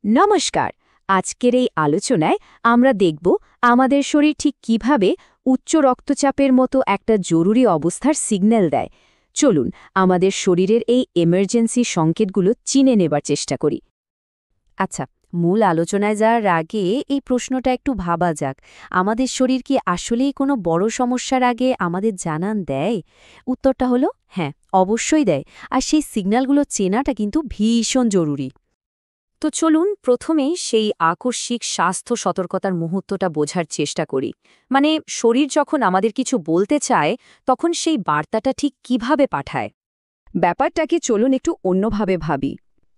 নমস্কার। আজকের এই আলোচনায় আমরা দেখব আমাদের শরীর ঠিক কিভাবে উচ্চ রক্তচাপের মতো একটা জরুরি অবস্থার সিগন্যাল দেয়। চলুন আমাদের শরীরের এই এমার্জেন্সি সংকেতগুলো চিনে নেবার চেষ্টা করি। আচ্ছা, মূল আলোচনায় যাওয়ার আগে এই প্রশ্নটা একটু ভাবা যাক। আমাদের শরীর কি আসলেই কোনো বড় সমস্যার আগে আমাদের জানান দেয়? উত্তরটা হলো হ্যাঁ, অবশ্যই দেয়। আর সেই সিগন্যালগুলো চেনাটা কিন্তু ভীষণ জরুরি। তো চলুন প্রথমেই সেই আকস্মিক স্বাস্থ্য সতর্কতার মুহূর্তটা বোঝার চেষ্টা করি। মানে শরীর যখন আমাদের কিছু বলতে চায় তখন সেই বার্তাটা ঠিক কিভাবে পাঠায়। ব্যাপারটাকে চলুন একটু অন্যভাবে ভাবি।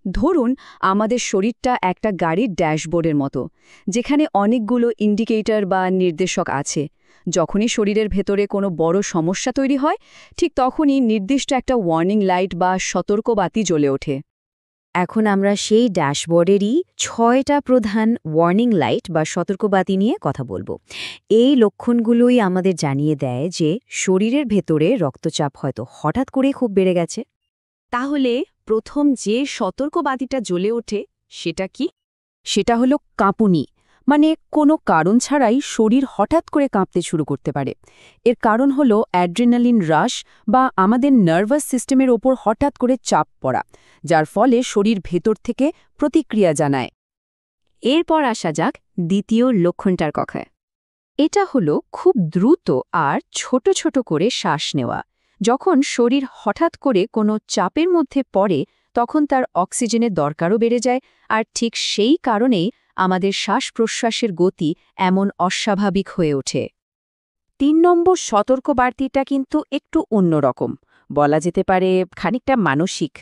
ধরুন আমাদের শরীরটা একটা গাড়ির ড্যাশবোর্ডের মতো, যেখানে অনেকগুলো ইন্ডিকেটর বা নির্দেশক আছে। যখনই শরীরের ভেতরে কোনো বড় সমস্যা তৈরি হয়, ঠিক তখনই নির্দিষ্ট একটা ওয়ার্নিং লাইট বা সতর্কবাতি জ্বলে ওঠে। এখন আমরা সেই ড্যাশবোর্ডেরই ৬টা প্রধান ওয়ার্নিং লাইট বা সতর্কবাতি নিয়ে কথা বলবো। এই লক্ষণগুলোই আমাদের জানিয়ে দেয় যে শরীরের ভেতরে রক্তচাপ হয়তো হঠাৎ করে খুব বেড়ে গেছে। তাহলে প্রথম যে সতর্কবাতিটা জ্বলে ওঠে সেটা কি? সেটা হলো কাঁপুনি। মানে কোনো কারণ ছাড়াই শরীর হঠাৎ করে কাঁপতে শুরু করতে পারে। এর কারণ হলো অ্যাড্রিনালিন রাশ বা আমাদের নার্ভাস সিস্টেমের ওপর হঠাৎ করে চাপ পড়া, যার ফলে শরীর ভেতর থেকে প্রতিক্রিয়া জানায়। এরপর আসা যাক দ্বিতীয় লক্ষণটার কথায়। এটা হলো খুব দ্রুত আর ছোট ছোট করে শ্বাস নেওয়া। যখন শরীর হঠাৎ করে কোনো চাপের মধ্যে পড়ে তখন তার অক্সিজেনের দরকারও বেড়ে যায়, আর ঠিক সেই কারণেই আমাদের শ্বাস-প্রশ্বাসের গতি এমন অস্বাভাবিক হয়ে ওঠে। ৩ নম্বর সতর্কবার্তাটা কিন্তু একটু অন্যরকম, বলা যেতে পারে খানিকটা মানসিক।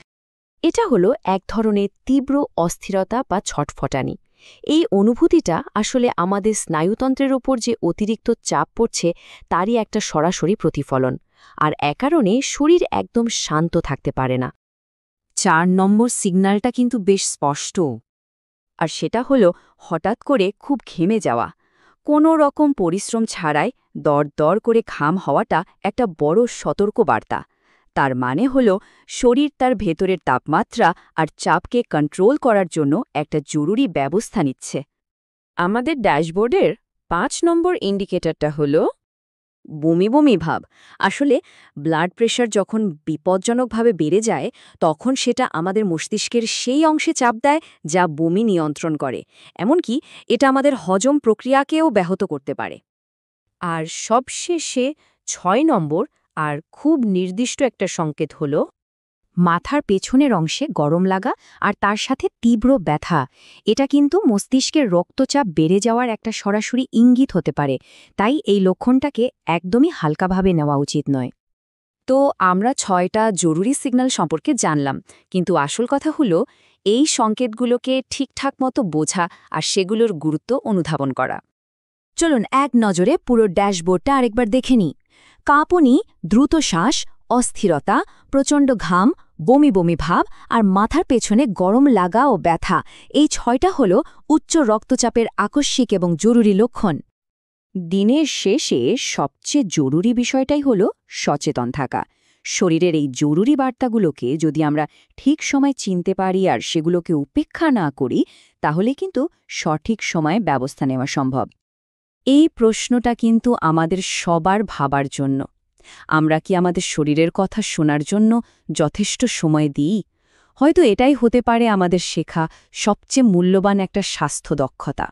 এটা হলো এক ধরনের তীব্র অস্থিরতা বা ছটফটানি। এই অনুভূতিটা আসলে আমাদের স্নায়ুতন্ত্রের ওপর যে অতিরিক্ত চাপ পড়ছে তারই একটা সরাসরি প্রতিফলন, আর এ কারণে শরীর একদম শান্ত থাকতে পারে না। ৪ নম্বর সিগন্যালটা কিন্তু বেশ স্পষ্ট, আর সেটা হলো হঠাৎ করে খুব ঘেমে যাওয়া। কোনো রকম পরিশ্রম ছাড়াই দরদর করে ঘাম হওয়াটা একটা বড় সতর্কবার্তা। তার মানে হলো শরীর তার ভেতরের তাপমাত্রা আর চাপকে কন্ট্রোল করার জন্য একটা জরুরি ব্যবস্থা নিচ্ছে। আমাদের ড্যাশবোর্ডের ৫ নম্বর ইন্ডিকেটরটা হলো বমি বমি ভাব। আসলে ব্লাড প্রেশার যখন বিপজ্জনকভাবে বেড়ে যায় তখন সেটা আমাদের মস্তিষ্কের সেই অংশে চাপ দেয় যা বমি নিয়ন্ত্রণ করে। এমনকি এটা আমাদের হজম প্রক্রিয়াকেও ব্যাহত করতে পারে। আর সবশেষে ৬ নম্বর আর খুব নির্দিষ্ট একটা সংকেত হল মাথার পেছনের অংশে গরম লাগা আর তার সাথে তীব্র ব্যথা। এটা কিন্তু মস্তিষ্কের রক্তচাপ বেড়ে যাওয়ার একটা সরাসরি ইঙ্গিত হতে পারে। তাই এই লক্ষণটাকে একদমই হালকাভাবে নেওয়া উচিত নয়। তো আমরা ৬টা জরুরি সিগন্যাল সম্পর্কে জানলাম, কিন্তু আসল কথা হলো এই সংকেতগুলোকে ঠিকঠাক মতো বোঝা আর সেগুলোর গুরুত্ব অনুধাবন করা। চলুন এক নজরে পুরো ড্যাশবোর্ডটা আরেকবার দেখে নিই। কাঁপুনি, দ্রুত শ্বাস, অস্থিরতা, প্রচণ্ড ঘাম, বমি বমি ভাব আর মাথার পেছনে গরম লাগা ও ব্যথা, এই ৬টা হল উচ্চ রক্তচাপের আকস্মিক এবং জরুরি লক্ষণ। দিনের শেষে সবচেয়ে জরুরি বিষয়টাই হল সচেতন থাকা। শরীরের এই জরুরি বার্তাগুলোকে যদি আমরা ঠিক সময় চিনতে পারি আর সেগুলোকে উপেক্ষা না করি, তাহলে কিন্তু সঠিক সময়ে ব্যবস্থা নেওয়া সম্ভব। এই প্রশ্নটা কিন্তু আমাদের সবার ভাবার জন্য। আমরা কি আমাদের শরীরের কথা শোনার জন্য যথেষ্ট সময় দিই? হয়তো এটাই হতে পারে আমাদের শেখা সবচেয়ে মূল্যবান একটা স্বাস্থ্য দক্ষতা।